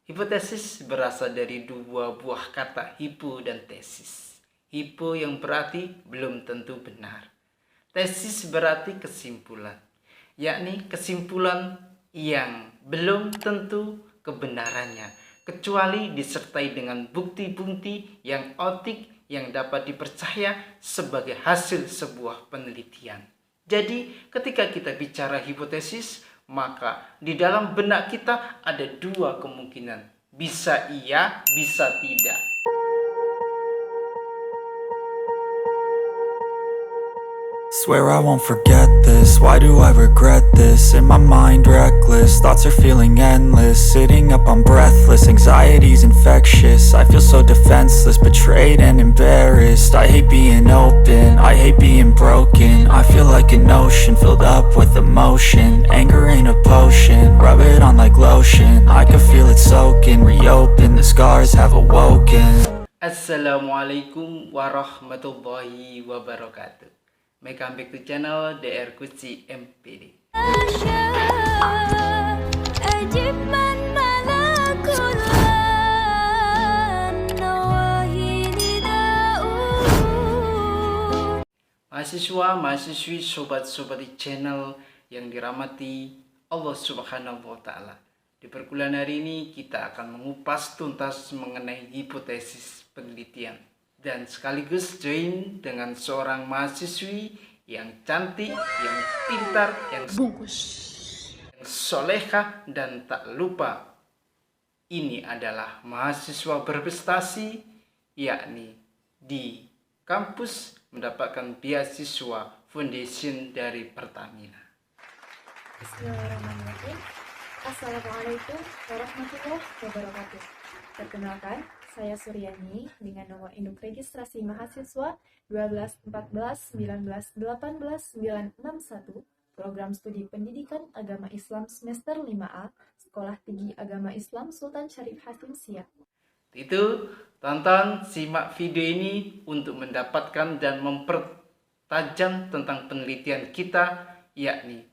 Hipotesis berasal dari dua buah kata hipo dan tesis. Hipo yang berarti belum tentu benar. Tesis berarti kesimpulan, yakni kesimpulan yang belum tentu kebenarannya, kecuali disertai dengan bukti-bukti yang otentik yang dapat dipercaya sebagai hasil sebuah penelitian. Jadi, ketika kita bicara hipotesis, maka di dalam benak kita ada dua kemungkinan. Bisa iya, bisa tidak. Swear I won't forget this, why do I regret this? In my mind reckless, thoughts are feeling endless. Sitting up I'm breathless, anxiety's infectious. I feel so defenseless, betrayed and embarrassed. I hate being open, I hate being broken. I feel like an ocean filled up with emotion. Anger ain't a potion, rub it on like lotion. I can feel it soaking, reopen, the scars have awoken. Assalamualaikum warahmatullahi wabarakatuh. Welcome back to channel DR Kutsi MPD. Mahasiswa, mahasiswi, sobat-sobat di channel yang dirahmati Allah Subhanahu wa Ta'ala. Di perkuliahan hari ini kita akan mengupas tuntas mengenai hipotesis penelitian dan sekaligus join dengan seorang mahasiswi yang cantik, yang pintar, yang bungkus, yang solehah, dan tak lupa ini adalah mahasiswa berprestasi, yakni di kampus mendapatkan beasiswa foundation dari Pertamina. Bismillahirrahmanirrahim. Assalamualaikum warahmatullahi wabarakatuh. Perkenalkan, saya Suryani dengan nomor induk registrasi mahasiswa 12141918961, program studi pendidikan agama Islam semester 5A, Sekolah Tinggi Agama Islam Sultan Syarif Hasim Siak. Itu, tonton, simak video ini untuk mendapatkan dan mempertajam tentang penelitian kita, yakni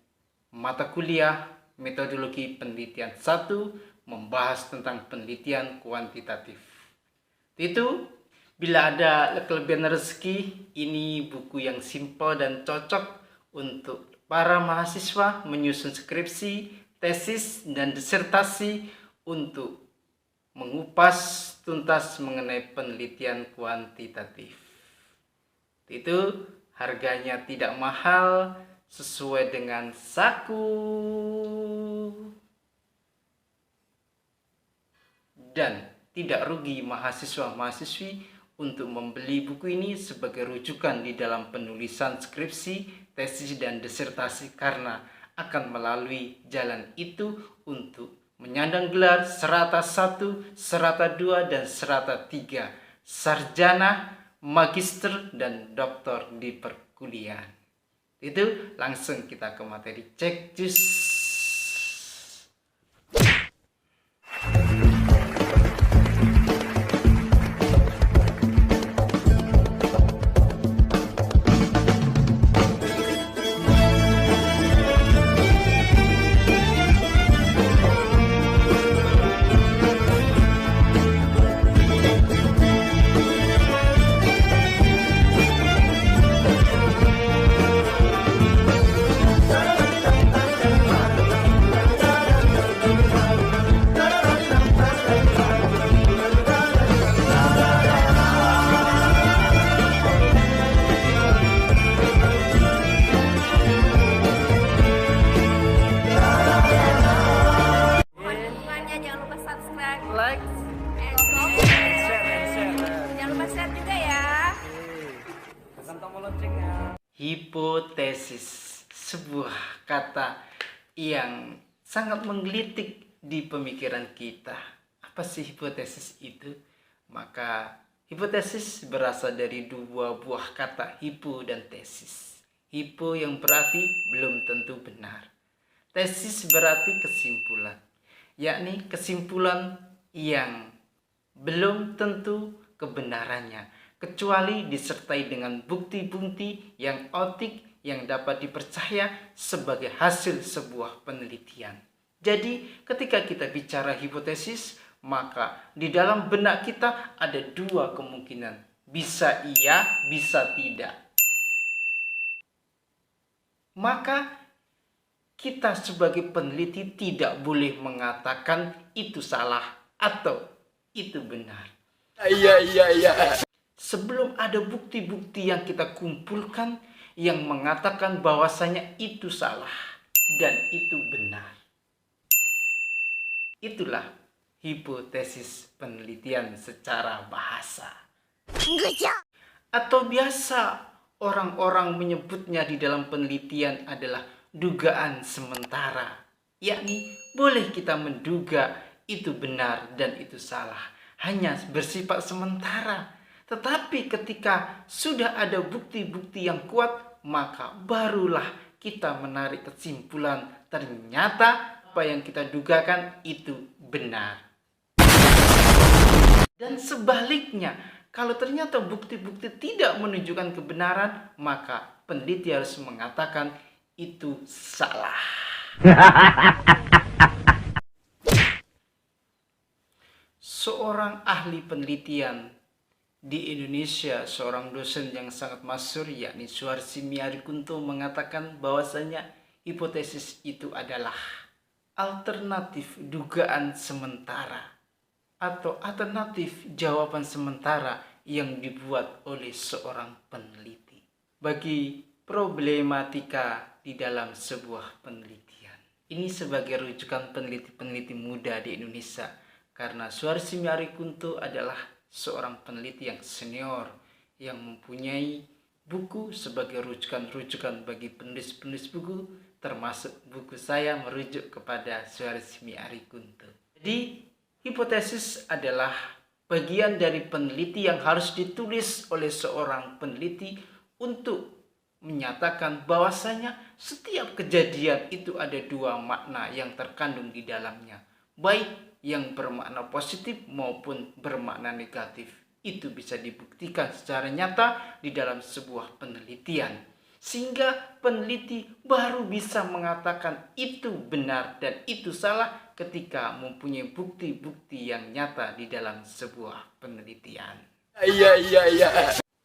mata kuliah metodologi penelitian 1 membahas tentang penelitian kuantitatif. Itu, bila ada kelebihan rezeki, ini buku yang simpel dan cocok untuk para mahasiswa menyusun skripsi, tesis, dan disertasi untuk mengupas tuntas mengenai penelitian kuantitatif. Itu harganya tidak mahal, sesuai dengan saku, dan tidak rugi mahasiswa-mahasiswi untuk membeli buku ini sebagai rujukan di dalam penulisan skripsi, tesis, dan disertasi, karena akan melalui jalan itu untuk menyandang gelar serata 1, serata 2, dan serata 3, sarjana, magister, dan doktor di perkuliahan. Itu langsung kita ke materi, cek jus. Hipotesis, sebuah kata yang sangat menggelitik di pemikiran kita. Apa sih hipotesis itu? Maka hipotesis berasal dari dua buah kata hipo dan tesis. Hipo yang berarti belum tentu benar. Tesis berarti kesimpulan, yakni kesimpulan yang belum tentu kebenarannya, kecuali disertai dengan bukti-bukti yang otentik yang dapat dipercaya sebagai hasil sebuah penelitian. Jadi, ketika kita bicara hipotesis, maka di dalam benak kita ada dua kemungkinan. Bisa iya, bisa tidak. Maka kita sebagai peneliti tidak boleh mengatakan itu salah atau itu benar. Iya. Sebelum ada bukti-bukti yang kita kumpulkan yang mengatakan bahwasanya itu salah dan itu benar. Itulah hipotesis penelitian secara bahasa. Atau biasa orang-orang menyebutnya di dalam penelitian adalah dugaan sementara. Yakni boleh kita menduga itu benar dan itu salah, hanya bersifat sementara. Tetapi ketika sudah ada bukti-bukti yang kuat, maka barulah kita menarik kesimpulan ternyata apa yang kita dugakan itu benar. Dan sebaliknya, kalau ternyata bukti-bukti tidak menunjukkan kebenaran, maka peneliti harus mengatakan itu salah. Seorang ahli penelitian di Indonesia, seorang dosen yang sangat masyhur yakni Suharsi Miarikunto mengatakan bahwasanya hipotesis itu adalah alternatif dugaan sementara atau alternatif jawaban sementara yang dibuat oleh seorang peneliti bagi problematika di dalam sebuah penelitian. Ini sebagai rujukan peneliti-peneliti muda di Indonesia, karena Suharsi Miarikunto adalah seorang peneliti yang senior yang mempunyai buku sebagai rujukan-rujukan bagi penulis-penulis buku, termasuk buku saya merujuk kepada Suharsi Miarikunto. Jadi hipotesis adalah bagian dari peneliti yang harus ditulis oleh seorang peneliti untuk menyatakan bahwasanya setiap kejadian itu ada dua makna yang terkandung di dalamnya, baik yang bermakna positif maupun bermakna negatif. Itu bisa dibuktikan secara nyata di dalam sebuah penelitian, sehingga peneliti baru bisa mengatakan itu benar dan itu salah ketika mempunyai bukti-bukti yang nyata di dalam sebuah penelitian. Iya.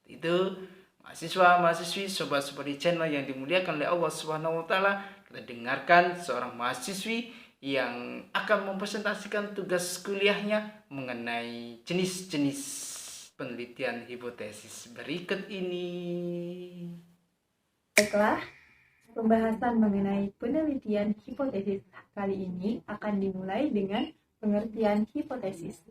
Itu mahasiswa-mahasiswi, sobat-sobat di channel yang dimuliakan oleh Allah Subhanahu wa taala, kita dengarkan seorang mahasiswi yang akan mempresentasikan tugas kuliahnya mengenai jenis-jenis penelitian hipotesis berikut ini. Baiklah, pembahasan mengenai penelitian hipotesis kali ini akan dimulai dengan pengertian hipotesis.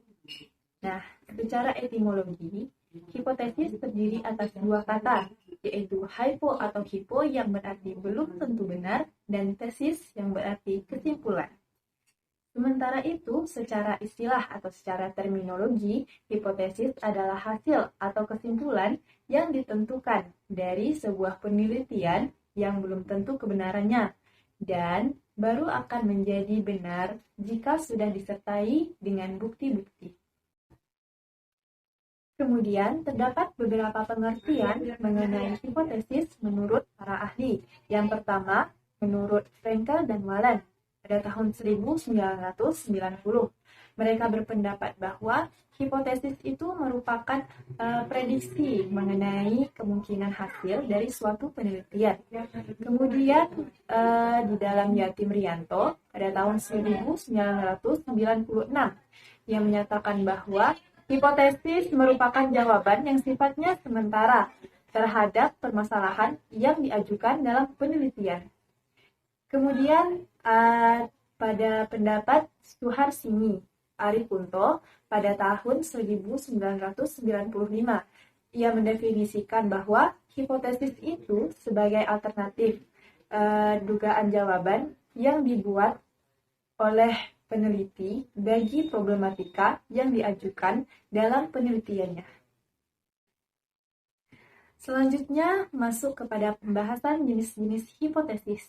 Nah, secara etimologi, hipotesis terdiri atas dua kata, yaitu hypo atau hipo yang berarti belum tentu benar dan tesis yang berarti kesimpulan. Sementara itu, secara istilah atau secara terminologi, hipotesis adalah hasil atau kesimpulan yang ditentukan dari sebuah penelitian yang belum tentu kebenarannya dan baru akan menjadi benar jika sudah disertai dengan bukti-bukti. Kemudian, terdapat beberapa pengertian mengenai hipotesis menurut para ahli. Yang pertama, menurut Frenkel dan Whelan pada tahun 1990. Mereka berpendapat bahwa hipotesis itu merupakan prediksi mengenai kemungkinan hasil dari suatu penelitian. Kemudian, di dalam Yatim Rianto pada tahun 1996, yang menyatakan bahwa hipotesis merupakan jawaban yang sifatnya sementara terhadap permasalahan yang diajukan dalam penelitian. Kemudian pada pendapat Suharsi Miarikunto pada tahun 1995, ia mendefinisikan bahwa hipotesis itu sebagai alternatif dugaan jawaban yang dibuat oleh peneliti bagi problematika yang diajukan dalam penelitiannya. Selanjutnya masuk kepada pembahasan jenis-jenis hipotesis.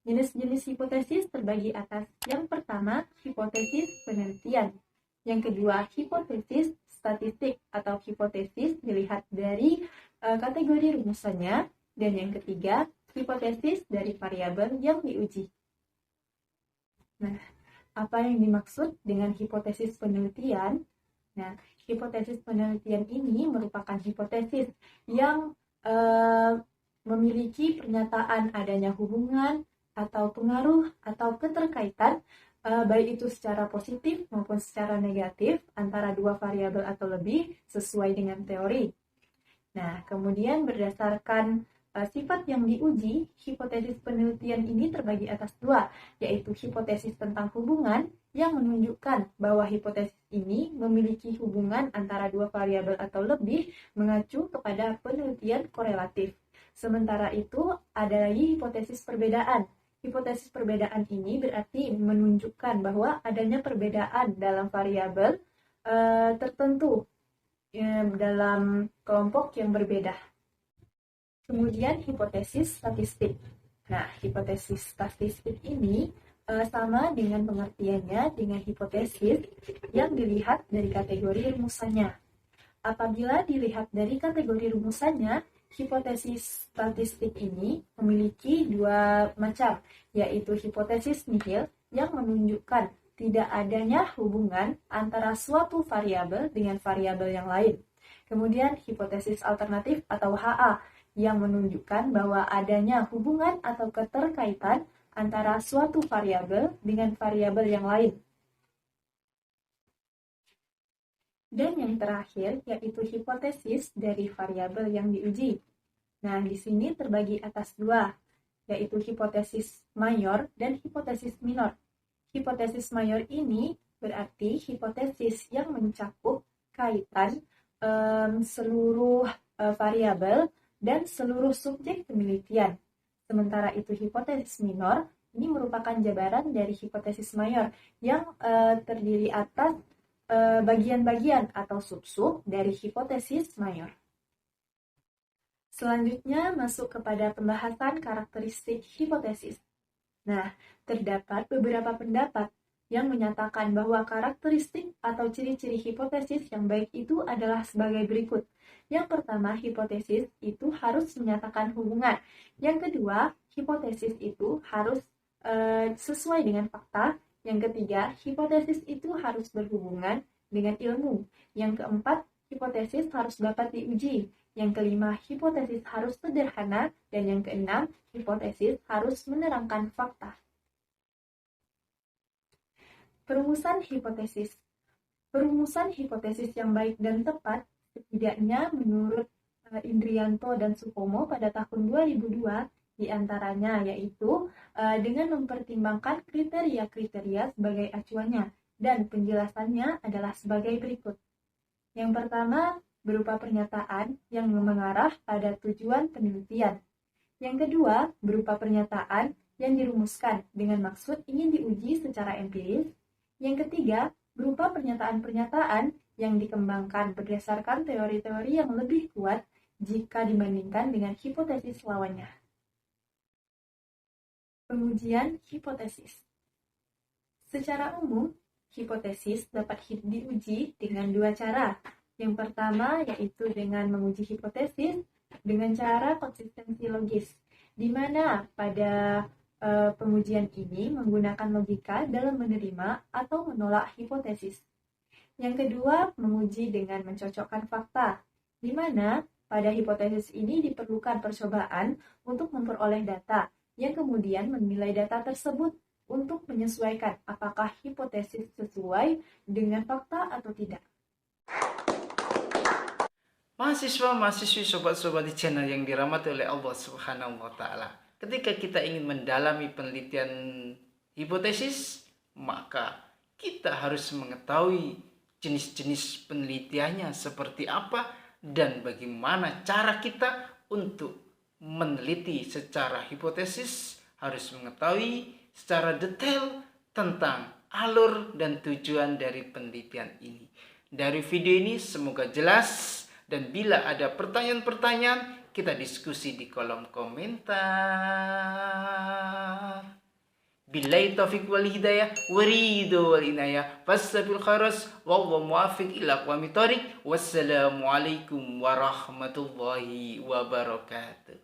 Jenis-jenis hipotesis terbagi atas yang pertama, hipotesis penelitian. Yang kedua, hipotesis statistik atau hipotesis dilihat dari kategori rumusannya. Dan yang ketiga, hipotesis dari variabel yang diuji. Nah, Apa yang dimaksud dengan hipotesis penelitian? Nah, hipotesis penelitian ini merupakan hipotesis yang memiliki pernyataan adanya hubungan atau pengaruh atau keterkaitan baik itu secara positif maupun secara negatif antara dua variabel atau lebih sesuai dengan teori. Nah, kemudian berdasarkan sifat yang diuji, hipotesis penelitian ini terbagi atas dua, yaitu hipotesis tentang hubungan yang menunjukkan bahwa hipotesis ini memiliki hubungan antara dua variabel atau lebih mengacu kepada penelitian korelatif. Sementara itu, ada lagi hipotesis perbedaan. Hipotesis perbedaan ini berarti menunjukkan bahwa adanya perbedaan dalam variabel tertentu dalam kelompok yang berbeda. Kemudian hipotesis statistik. Nah, hipotesis statistik ini sama dengan pengertiannya dengan hipotesis yang dilihat dari kategori rumusannya. Apabila dilihat dari kategori rumusannya, hipotesis statistik ini memiliki dua macam, yaitu hipotesis nihil yang menunjukkan tidak adanya hubungan antara suatu variabel dengan variabel yang lain. Kemudian hipotesis alternatif atau HA yang menunjukkan bahwa adanya hubungan atau keterkaitan antara suatu variabel dengan variabel yang lain. Dan yang terakhir yaitu hipotesis dari variabel yang diuji. Nah, di sini terbagi atas dua, yaitu hipotesis mayor dan hipotesis minor. Hipotesis mayor ini berarti hipotesis yang mencakup kaitan seluruh variabel dan seluruh subjek penelitian. Sementara itu hipotesis minor ini merupakan jabaran dari hipotesis mayor yang terdiri atas bagian-bagian atau sub-sub dari hipotesis mayor. Selanjutnya masuk kepada pembahasan karakteristik hipotesis. Nah, terdapat beberapa pendapat yang menyatakan bahwa karakteristik atau ciri-ciri hipotesis yang baik itu adalah sebagai berikut. Yang pertama, hipotesis itu harus menyatakan hubungan. Yang kedua, hipotesis itu harus sesuai dengan fakta. Yang ketiga, hipotesis itu harus berhubungan dengan ilmu. Yang keempat, hipotesis harus dapat diuji. Yang kelima, hipotesis harus sederhana. Dan yang keenam, hipotesis harus menerangkan fakta. Perumusan hipotesis. Perumusan hipotesis yang baik dan tepat setidaknya menurut Indrianto dan Supomo pada tahun 2002 diantaranya yaitu dengan mempertimbangkan kriteria-kriteria sebagai acuannya dan penjelasannya adalah sebagai berikut. Yang pertama berupa pernyataan yang mengarah pada tujuan penelitian. Yang kedua berupa pernyataan yang dirumuskan dengan maksud ingin diuji secara empiris. Yang ketiga berupa pernyataan-pernyataan yang dikembangkan berdasarkan teori-teori yang lebih kuat jika dibandingkan dengan hipotesis lawannya. Pengujian hipotesis. Secara umum, hipotesis dapat diuji dengan dua cara. Yang pertama yaitu dengan menguji hipotesis dengan cara konsistensi logis, di mana pada pengujian ini menggunakan logika dalam menerima atau menolak hipotesis. Yang kedua, menguji dengan mencocokkan fakta, di mana pada hipotesis ini diperlukan percobaan untuk memperoleh data, yang kemudian menilai data tersebut untuk menyesuaikan apakah hipotesis sesuai dengan fakta atau tidak. Mahasiswa-mahasiswi, sobat-sobat di channel yang dirahmati oleh Allah Subhanahu wa Ta'ala. Ketika kita ingin mendalami penelitian hipotesis, maka kita harus mengetahui jenis-jenis penelitiannya seperti apa dan bagaimana cara kita untuk meneliti secara hipotesis. Harus mengetahui secara detail tentang alur dan tujuan dari penelitian ini. Dari video ini semoga jelas, dan bila ada pertanyaan-pertanyaan kita diskusi di kolom komentar. Billahi taufiq wal hidayah waridu wal inayah fastabil khairas wallahu muwaffiq ila aqwamit thoriq. Wassalamualaikum warahmatullahi wabarakatuh.